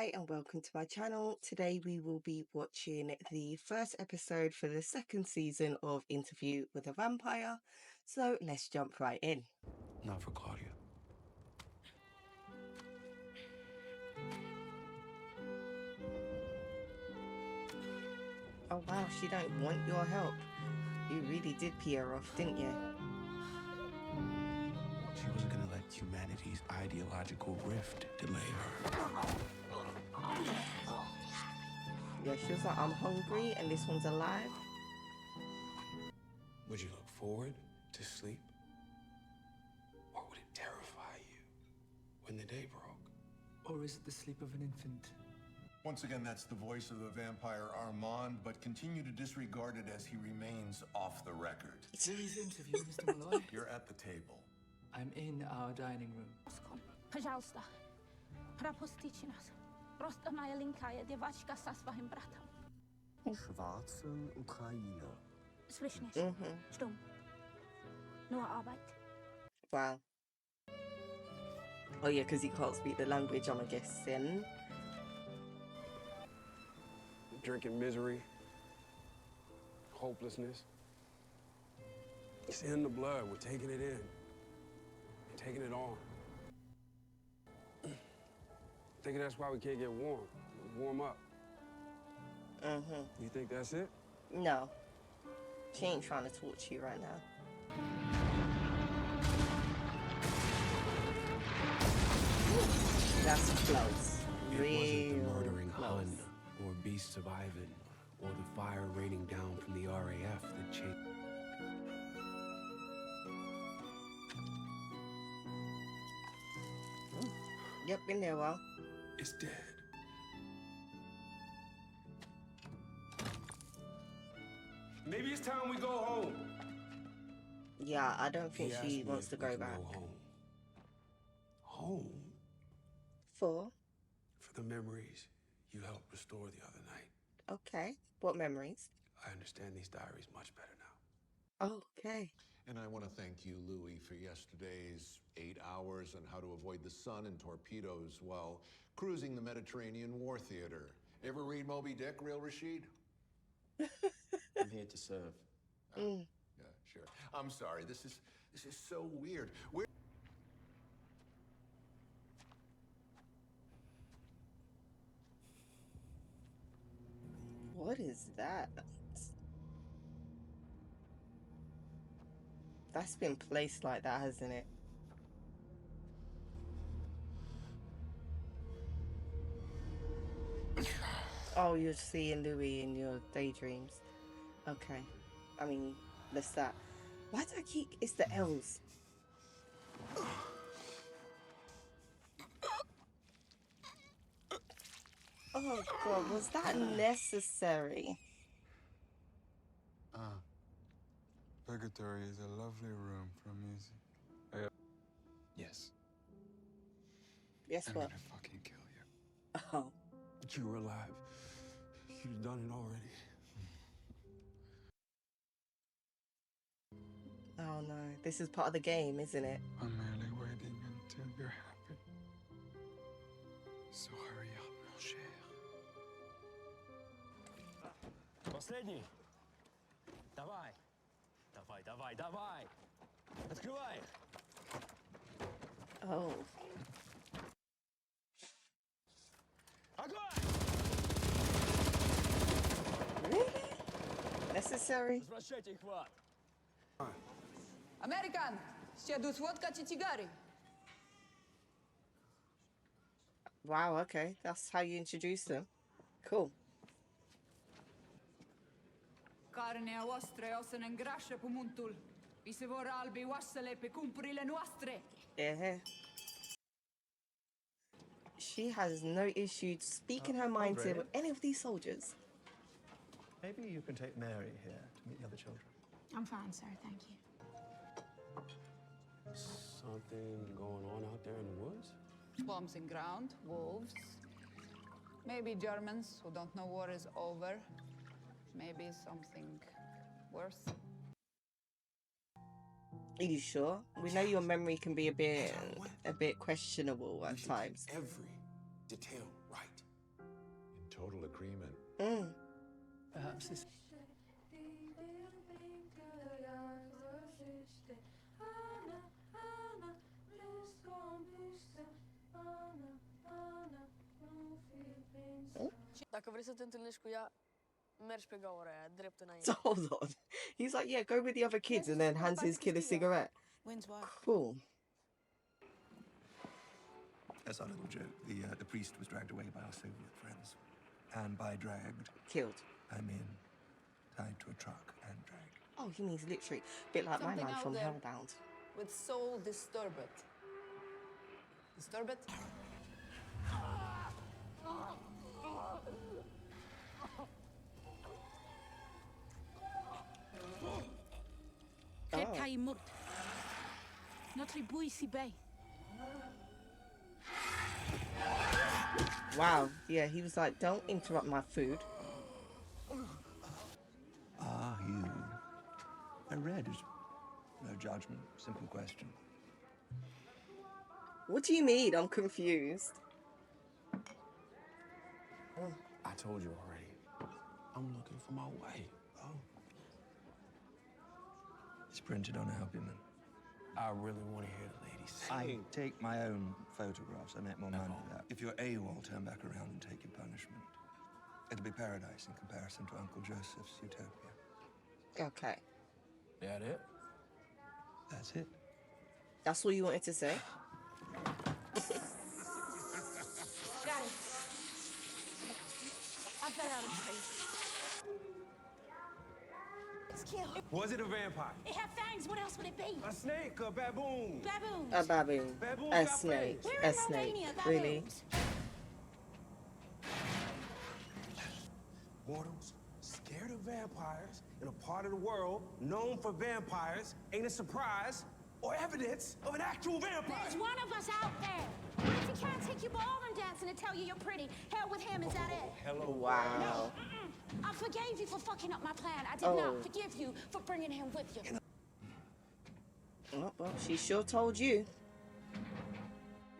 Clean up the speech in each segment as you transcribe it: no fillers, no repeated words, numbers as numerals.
Hi and welcome to my channel. Today we will be watching the first episode for the second season of Interview with a Vampire. So let's jump right in. Not for Claudia. Oh wow, she don't want your help. You really did pee her off, didn't you? She wasn't gonna let humanity's ideological rift delay her. Yeah, she was like, I'm hungry and this one's alive. Would you look forward to sleep? Or would it terrify you when the day broke? Or is it the sleep of an infant? Once again, that's the voice of the vampire Armand, but continue to disregard it as he remains off the record. Please interview Mr. Molloy. You're at the table. I'm in our dining room. Пожалуйста, пропустите нас. Просто моя маленькая девочка со своим братом. Schwarzen Ukraine. Sprich nicht. Stumm. Nur Arbeit. Wow. Oh yeah, because he can't speak the language, I'm guessing. Drinking misery, hopelessness. It's in the blood. We're taking it in. We're taking it on. Thinking that's why we can't get warm. Warm up. You think that's it? No. She ain't trying to talk to you right now. That's close. It wasn't Real the murdering close. Hun or beast surviving or the fire raining down from the RAF that changed. Yep, been there a while. It's dead. Maybe it's time we go home. Yeah, I don't think He asked she me wants if to we go could back. home. Home? For? For the memories you helped restore the other night. Okay. What memories? I understand these diaries much better now. Okay. And I want to thank you, Louis, for yesterday's 8 hours on how to avoid the sun and torpedoes while cruising the Mediterranean War Theater. Ever read Moby Dick, Real Rashid? I'm here to serve. Yeah, sure. I'm sorry. This is so weird. What is that? That's been placed like that, hasn't it? Oh, you're seeing Louis in your daydreams. Okay. I mean, Lestat. Why do I keep... It's the L's. Oh, God. Was that necessary? Purgatory is a lovely room for music. Yes. Guess I'm what? gonna fucking kill you. Oh. But you were alive. You've done it already. Oh, no. This is part of the game, isn't it? I'm merely waiting until you're happy. So hurry up, mon cher. Последний. Давай. Давай, давай, давай. Открывай. Oh. Огонь! Really? Necessary? Возвращайте хват. American, сядут водка тигары. Wow, okay. That's how you introduce them. Cool. Carnea vostre ossen îngrașă pământul. Vi se vor albi oasele pe cumpurile noastre. Yeah. She has no issue speaking her mind to Andre? any of these soldiers. Maybe you can take Mary here to meet the other children. I'm fine, sir. Thank you. Something going on out there in the woods? Bombs in ground, wolves. Maybe Germans who don't know war is over. Maybe something worse. Are you sure? We know your memory can be a bit questionable at times. Every detail right. total agreement. Perhaps this. Dacă vrei să te întâlnești cu ea, mergi pe gaura aia, drept înainte. So hold on. He's like, yeah, go with the other kids, and then hands his kid a cigarette. Cool. That's our little joke. The priest was dragged away by our Soviet friends. And by dragged, Killed. I mean tied to a truck and dragged. Oh, he means literally. Bit like Something my man out from there. Hellbound. With soul disturbed. Disturbed? Cred că ai mort. Nu trebuie să bei. Wow. Yeah, he was like, don't interrupt my food. Are you a red? No judgment, simple question. What do you mean? I'm confused. I told you already. I'm looking for my way. Oh. It's printed on a helpyman. I really want to hear the lady I sing. take my own photographs. I make more money with that. If you're AWOL, turn back around and take your punishment. It'll be paradise in comparison to Uncle Joseph's utopia. Okay. That it? That's it. That's all you wanted to say? Got it. I've been out of space. It's killed. Was it a vampire? It had fangs. What else would it be? A snake, a baboon. Baboons. A baboon. Baboons A got snake. fangs. We're A in snake. Romania. Really? Baboons. Mortals scared of vampires in a part of the world known for vampires ain't a surprise or evidence of an actual vampire. There's one of us out there. What if he can't take you ballroom dancing and tell you you're pretty? Hell with him, is that it? Hello. Wow. I forgave you for fucking up my plan. I did Oh. not forgive you for bringing him with you. Oh, well, she sure told you.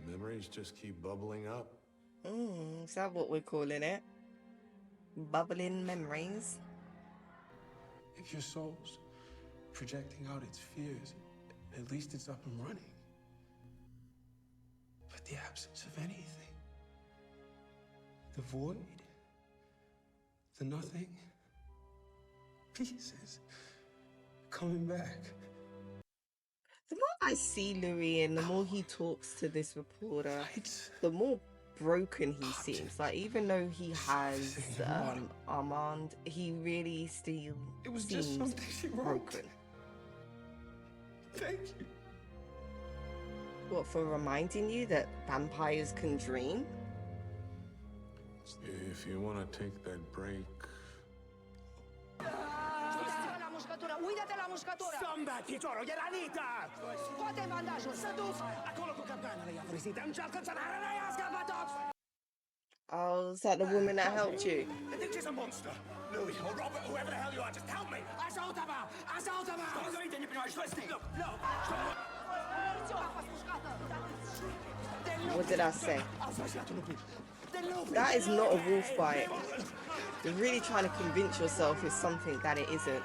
Memories just keep bubbling up. Is that what we're calling it? Bubbling memories. If your soul's projecting out its fears, at least it's up and running. But the absence of anything, the void, the nothing, pieces coming back. The more I see Louis and the more he talks to this reporter, Lights. the more broken he seems. Like, even though he has Armand, he really still It was seems just something she wrote. broken. Thank you. What, for reminding you that vampires can dream? If you want to take that break, Uite-te la mușcătură! Samba, piciorul, e ranită! Scoate bandajul, să duc! Acolo cu capcanele i-a folosită, încearcă să ne rănăiască pe toți! Oh, is that the woman that helped you? This is a monster! Louis, or Robert, whoever the hell you are, just help me! Ajută-mă! Ajută-mă! Look! What did I say? That is not a wolf bite. You're really trying to convince yourself it's something that it isn't.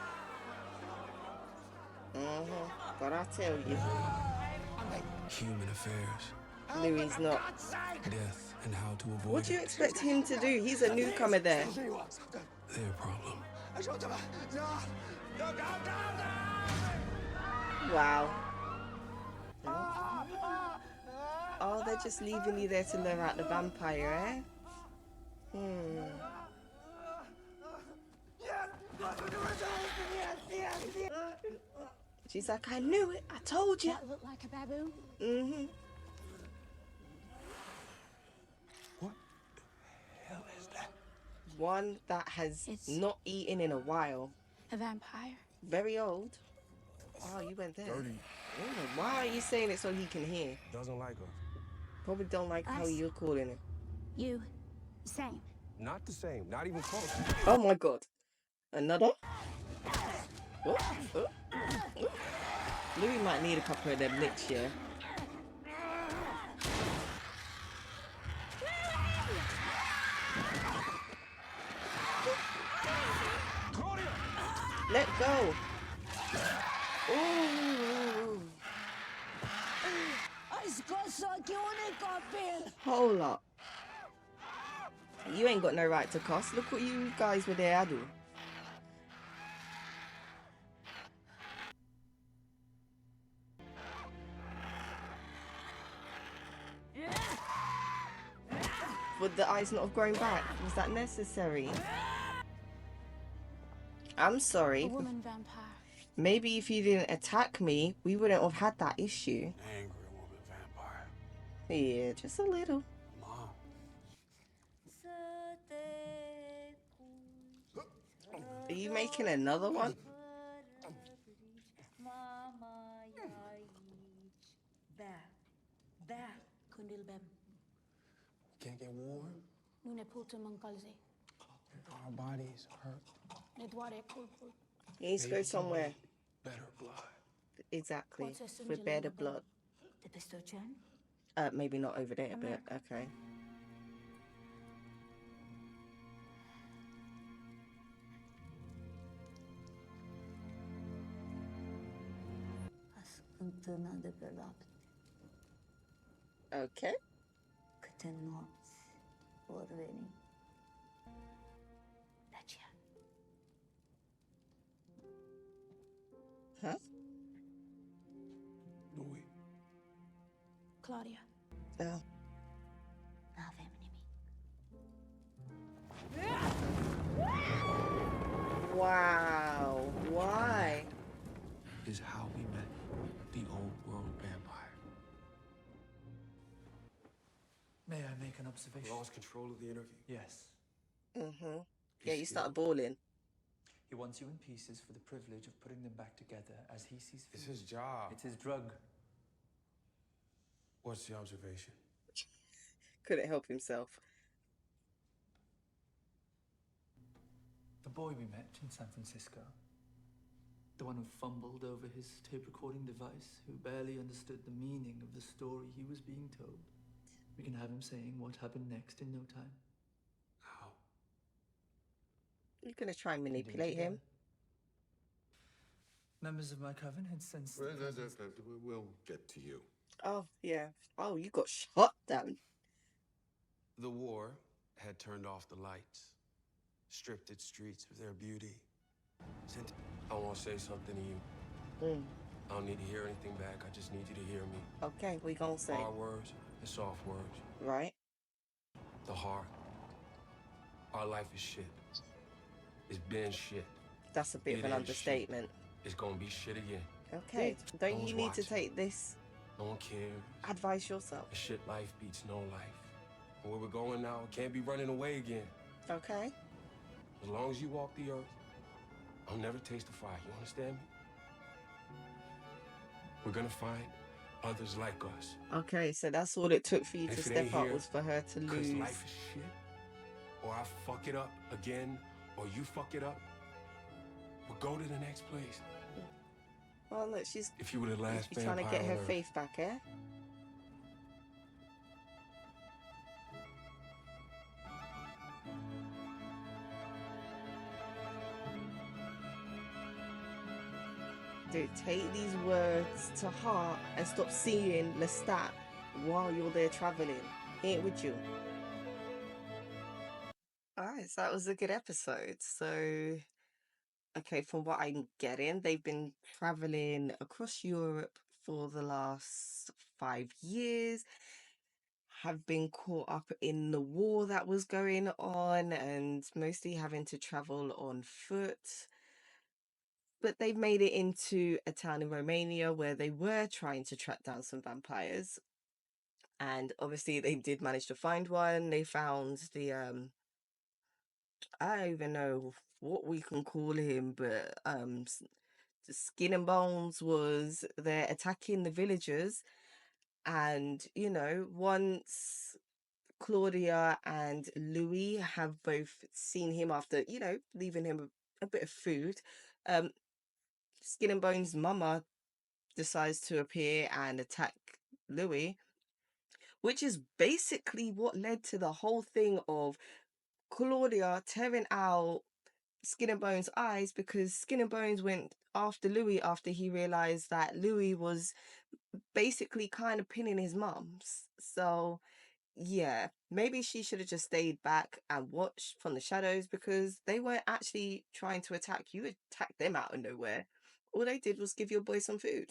But I tell you, Human affairs, Louis not. death, and how to avoid What do you it. expect him to do? He's a newcomer there. Their problem. Ajută-mă! No! Wow. Oh, they're just leaving you there to lure out the vampire, eh? She's like, I knew it. I told you. That look like a baboon? What the hell is that? One that has It's- not eaten in a while. A vampire. Very old. Oh, you went there. Dirty. Oh, why are you saying it so he can hear? Doesn't like us. Probably don't like how Us. you're calling it. You. Same. Not the same, not even close. Oh my god. Another? Oh, oh, oh. Louis might need a couple of them licks, yeah. Go. Ooh. Hold up. You ain't got no right to cuss. Look what you guys were there, do. Would the eyes not have grown back? Was that necessary? I'm sorry. A woman vampire. Maybe if you didn't attack me, we wouldn't have had that issue. Angry woman vampire. Yeah, just a little. Mom. Are you making another one? Can't get warm? Nu ne putem încălzi. Our bodies hurt. Ne doare culpul. He needs to go somewhere. Better blood. Exactly. With better blood. De peste ocean? Maybe not over there, but okay. Ascântână de pe lapte. Okay. Câte nopți vor veni. De aceea. Huh? Louis. Claudia. Oh. N-avem nimic. Wow. Why? Is how we met the old world vampire. May I make an observation? Lost control of the interview? Yes. Mm-hmm. Yeah, you started bawling. He wants you in pieces for the privilege of putting them back together as he sees fit. It's his job. It's his drug. What's the observation? Couldn't help himself. The boy we met in San Francisco. The one who fumbled over his tape recording device, who barely understood the meaning of the story he was being told. We can have him saying what happened next in no time. How? You're going to try and manipulate him? Members of my coven had sensed... We'll get to you. Oh, yeah. Oh, you got shot down. The war had turned off the lights, stripped its streets of their beauty. I want to say something to you. I don't need to hear anything back. I just need you to hear me. Okay, we gonna say. Hard words and soft words. Right. The heart. Our life is shit. It's been shit. That's a bit of an understatement. It's gonna be shit again. Okay, don't you need to take this No one cares. advice yourself? The shit life beats no life. And where we're going now, it can't be running away again. Okay. As long as you walk the earth, I'll never taste the fire. You understand me? We're gonna find others like us. Okay, so that's all it took for you And to if it step ain't up here, was for her to 'cause lose. life is shit, or I fuck it up again, or you fuck it up, we'll go to the next place. Well, look, she's If you were the last trying to vampire get her on Earth. faith back, eh? Dude, take these words to heart and stop seeing Lestat while you're there traveling. He ain't with you. Alright, so that was a good episode. So, okay, from what I'm getting, they've been traveling across Europe for the last 5 years, have been caught up in the war that was going on, and mostly having to travel on foot. But they've made it into a town in Romania where they were trying to track down some vampires. And obviously they did manage to find one. They found the I don't even know what we can call him, but the Skin and Bones was there attacking the villagers. And, you know, once Claudia and Louis have both seen him after, you know, leaving him a bit of food, Skin and Bones' mama decides to appear and attack Louis, which is basically what led to the whole thing of Claudia tearing out Skin and Bones' eyes, because Skin and Bones went after Louis after he realized that Louis was basically kind of pinning his mums. So yeah, maybe she should have just stayed back and watched from the shadows, because they weren't actually trying to attack you. Attacked them out of nowhere. All they did was give your boy some food.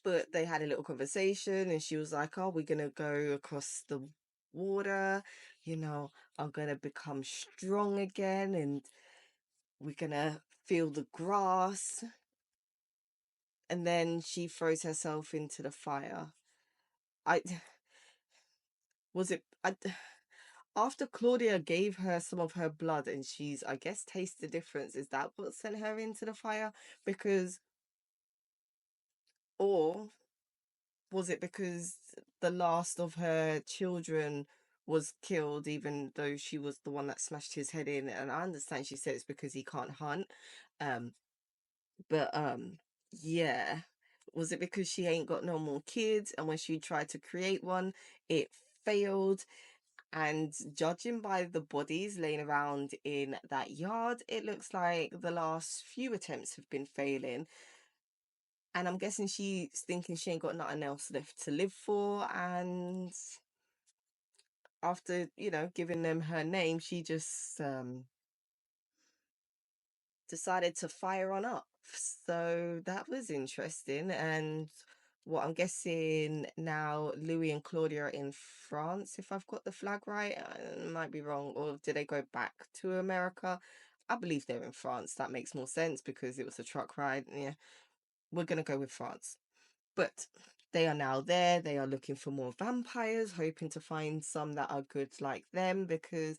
But they had a little conversation, and she was like, oh, we're gonna go across the water, you know, I'm gonna become strong again, and we're gonna feel the grass. And then she throws herself into the fire. I was it I after Claudia gave her some of her blood and she's, I guess, tasted the difference, is that what sent her into the fire? Because, or was it because the last of her children was killed, even though she was the one that smashed his head in? And I understand she said it's because he can't hunt. Um, but yeah. Was it because she ain't got no more kids, and when she tried to create one, it failed? And judging by the bodies laying around in that yard, it looks like the last few attempts have been failing. And I'm guessing she's thinking she ain't got nothing else left to live for. And after, you know, giving them her name, she just decided to fire on up. So that was interesting. And what I'm guessing now, Louis and Claudia are in France, if I've got the flag right. I might be wrong. Or did they go back to America? I believe they're in France. That makes more sense because it was a truck ride. Yeah, we're going to go with France. But they are now there. They are looking for more vampires, hoping to find some that are good like them, because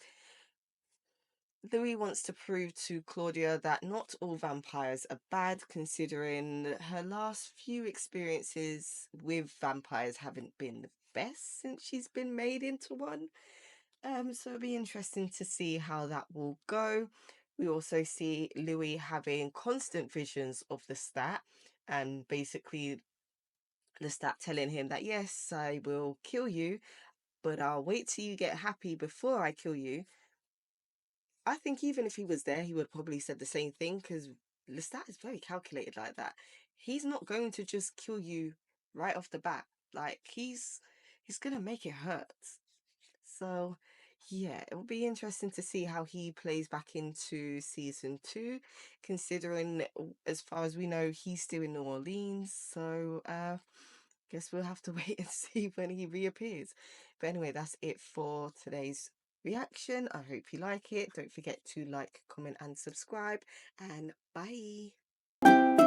Louis wants to prove to Claudia that not all vampires are bad, considering her last few experiences with vampires haven't been the best since she's been made into one. So it'll be interesting to see how that will go. We also see Louis having constant visions of Lestat, and basically Lestat telling him that, yes, I will kill you, but I'll wait till you get happy before I kill you. I think even if he was there, he would probably said the same thing, because Lestat is very calculated like that. He's not going to just kill you right off the bat. Like, he's gonna make it hurt. So yeah, it will be interesting to see how he plays back into season 2, considering, as far as we know, he's still in New Orleans. So guess we'll have to wait and see when he reappears. But anyway, that's it for today's reaction. I hope you like it. Don't forget to like, comment and subscribe, and bye.